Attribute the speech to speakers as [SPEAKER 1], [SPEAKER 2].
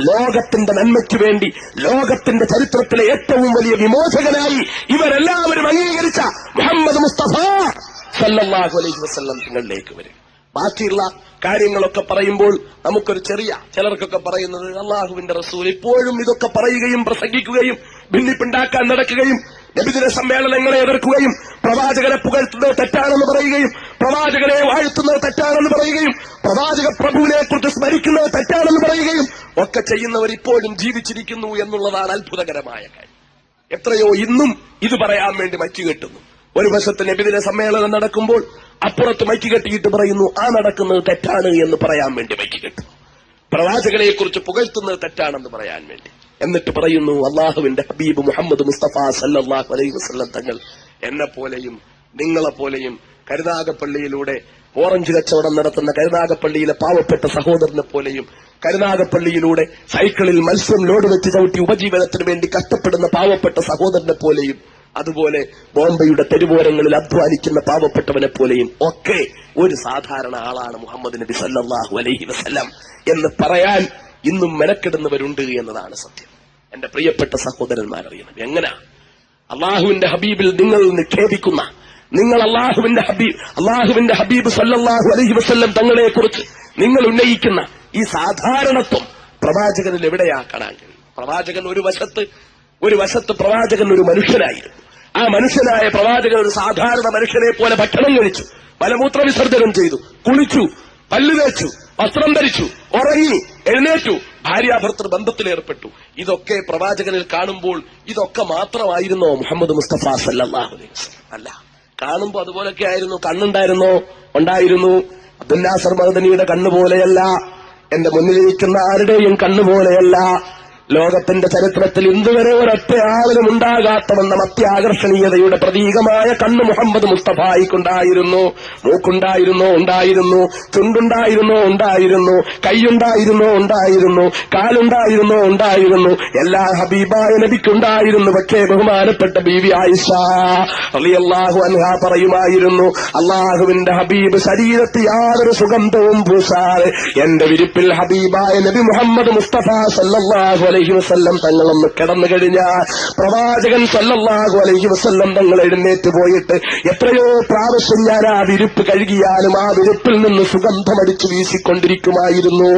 [SPEAKER 1] ലോകത്തിന്റെ നന്മയ്ക്ക് വേണ്ടി ലോകത്തിന്റെ ചരിത്രത്തിലെ ഏറ്റവും വലിയ വിമോചകനായി ഇവരെല്ലാവരും അംഗീകരിച്ച മുഹമ്മദ് മുസ്തഫ സല്ലല്ലാഹു അലൈഹി വസല്ലം തങ്ങളിലേക്ക് വരും. ബാക്കിയുള്ള കാര്യങ്ങളൊക്കെ പറയുമ്പോൾ നമുക്കൊരു ചിലർക്കൊക്കെ പറയുന്നത് അള്ളാഹുവിന്റെ റസൂൽ ഇപ്പോഴും ഇതൊക്കെ പറയുകയും പ്രസംഗിക്കുകയും ഭിന്നിപ്പുണ്ടാക്കാൻ നടക്കുകയും നബിദിന സമ്മേളനങ്ങളെ എതിർക്കുകയും പ്രവാചകനെ പുകഴ്ത്തുന്നത് തെറ്റാണെന്ന് പറയുകയും പ്രവാചകനെ വാഴ്ത്തുന്നത് തെറ്റാണെന്ന് പറയുകയും പ്രവാചക പ്രഭുവിനെ കുറിച്ച് സ്മരിക്കുന്നത് തെറ്റാണെന്ന് പറയുകയും ഒക്കെ ചെയ്യുന്നവർ ഇപ്പോഴും ജീവിച്ചിരിക്കുന്നു എന്നുള്ളതാണ് അത്ഭുതകരമായ കാര്യം. എത്രയോ ഇന്നും ഇത് പറയാൻ വേണ്ടി മൈക്ക് കെട്ടുന്നു. ഒരു വശത്ത് നബിദിന സമ്മേളനം നടക്കുമ്പോൾ അപ്പുറത്ത് മൈക്ക് കെട്ടിയിട്ട് പറയുന്നു ആ നടക്കുന്നത് തെറ്റാണ് എന്ന് പറയാൻ വേണ്ടി മൈക്ക് കെട്ടുന്നു. പ്രവാചകനെ കുറിച്ച് പുകഴ്ത്തുന്നത് തെറ്റാണെന്ന് പറയാൻ വേണ്ടി. എന്നിട്ട് പറയുന്നു അള്ളാഹുവിന്റെ ഹബീബ് മുഹമ്മദ് മുസ്തഫ സല്ലല്ലാഹു അലൈഹി വസല്ലം തങ്ങൾ എന്നെപ്പോലെയും നിങ്ങളെപ്പോലെയും കരുനാഗപ്പള്ളിയിലൂടെ ഓറഞ്ച് കച്ചവടം നടത്തുന്ന കരുനാഗപ്പള്ളിയിലെ പാവപ്പെട്ട സഹോദരനെ പോലെയും കരുനാഗപ്പള്ളിയിലൂടെ സൈക്കിളിൽ മത്സ്യം ലോഡ് വെച്ച് ചവിട്ടി ഉപജീവനത്തിന് വേണ്ടി കഷ്ടപ്പെടുന്ന പാവപ്പെട്ട സഹോദരനെ പോലെയും അതുപോലെ ബോംബെയുടെ തെരുവോരങ്ങളിൽ അധ്വാനിക്കുന്ന പാവപ്പെട്ടവനെ പോലെയും ഒക്കെ ഒരു സാധാരണ ആളാണ് മുഹമ്മദ് നബി സല്ലല്ലാഹു അലൈഹി വസല്ലം എന്ന് പറയാൻ ഇന്നും മെനക്കെടുന്നവരുണ്ട് എന്നതാണ് സത്യം. എന്റെ പ്രിയപ്പെട്ട സഹോദരന്മാരറിയണം, എങ്ങനെ അള്ളാഹുവിന്റെ ഹബീബിൽ നിങ്ങൾ നിക്ഷേപിക്കുന്ന നിങ്ങൾ അള്ളാഹുവിന്റെ ഹബീബ് സല്ലല്ലാഹു അലൈഹി വസല്ലം തങ്ങളെ കുറിച്ച് നിങ്ങൾ ഉന്നയിക്കുന്ന ഈ സാധാരണത്വം പ്രവാചകനിൽ എവിടെയാ കാണാൻ കഴിയും? പ്രവാചകൻ ഒരു വശത്ത് പ്രവാചകൻ ഒരു മനുഷ്യനായിരുന്നു. ആ മനുഷ്യനായ പ്രവാചകൻ ഒരു സാധാരണ മനുഷ്യനെ പോലെ ഭക്ഷണം കഴിച്ചു, മലമൂത്ര വിസർജനം ചെയ്തു, കുളിച്ചു, പല്ല് തേച്ചു, വസ്ത്രം ധരിച്ചു, ഉറങ്ങി, എഴുന്നേറ്റു, ഭാര്യാഭർത്തൃ ബന്ധത്തിലേർപ്പെട്ടു. ഇതൊക്കെ പ്രവാചകനിൽ കാണുമ്പോൾ ഇതൊക്കെ മാത്രമായിരുന്നോ മുഹമ്മദ് മുസ്തഫ സല്ലല്ലാഹു അലൈഹി വസല്ലം? അല്ല. കാണുമ്പോ അതുപോലൊക്കെ ആയിരുന്നു. കണ്ണുണ്ടായിരുന്നോ? ഉണ്ടായിരുന്നു. അബ്ദുൽ നാസർ മഅ്ദനിയുടെ കണ്ണുപോലെയല്ല, എന്റെ മുന്നിലിരിക്കുന്ന ആരുടെയും കണ്ണുപോലെയല്ല. ലോകത്തിന്റെ ചരിത്രത്തിൽ ഇന്നുവരെ ഒരൊറ്റ ആളിനും ഉണ്ടാകാത്തവണ്ണം അത്യാകർഷണീയതയുടെ പ്രതീകമായ കണ്ണ് മുഹമ്മദ് മുസ്തഫായിക്കുണ്ടായിരുന്നു. മൂക്കുണ്ടായിരുന്നോ? ഉണ്ടായിരുന്നു. ചുണ്ടുണ്ടായിരുന്നോ? ഉണ്ടായിരുന്നു. കൈയുണ്ടായിരുന്നോ? ഉണ്ടായിരുന്നു. കാലുണ്ടായിരുന്നോ? ഉണ്ടായിരുന്നു. എല്ലാ ഹബീബായ നബിക്കുണ്ടായിരുന്നു. പക്ഷേ ബഹുമാനപ്പെട്ട ബീവി ആയിഷ റളിയല്ലാഹു അൻഹാ പറയുമായിരുന്നു, അള്ളാഹുവിന്റെ ഹബീബ് ശരീരത്തിൽ യാതൊരു സുഗന്ധവും പൂശാതെ എന്റെ വിരിപ്പിൽ ഹബീബായ നബി മുഹമ്മദ് മുസ്തഫ സല്ലല്ലാഹു അലൈഹി വസല്ലം തങ്ങളൊന്ന് കിടന്നു കഴിഞ്ഞാൽ പ്രവാചകൻ സല്ലല്ലാഹു അലൈഹി വസല്ലം തങ്ങൾ എഴുന്നേറ്റ് പോയിട്ട് എത്രയോ പ്രാവശ്യം ഞാൻ ആ വിരിപ്പ് കഴുകിയാലും ആ വിരിപ്പിൽ നിന്ന് സുഗന്ധമടിച്ചു വീശിക്കൊണ്ടിരിക്കുമായിരുന്നു.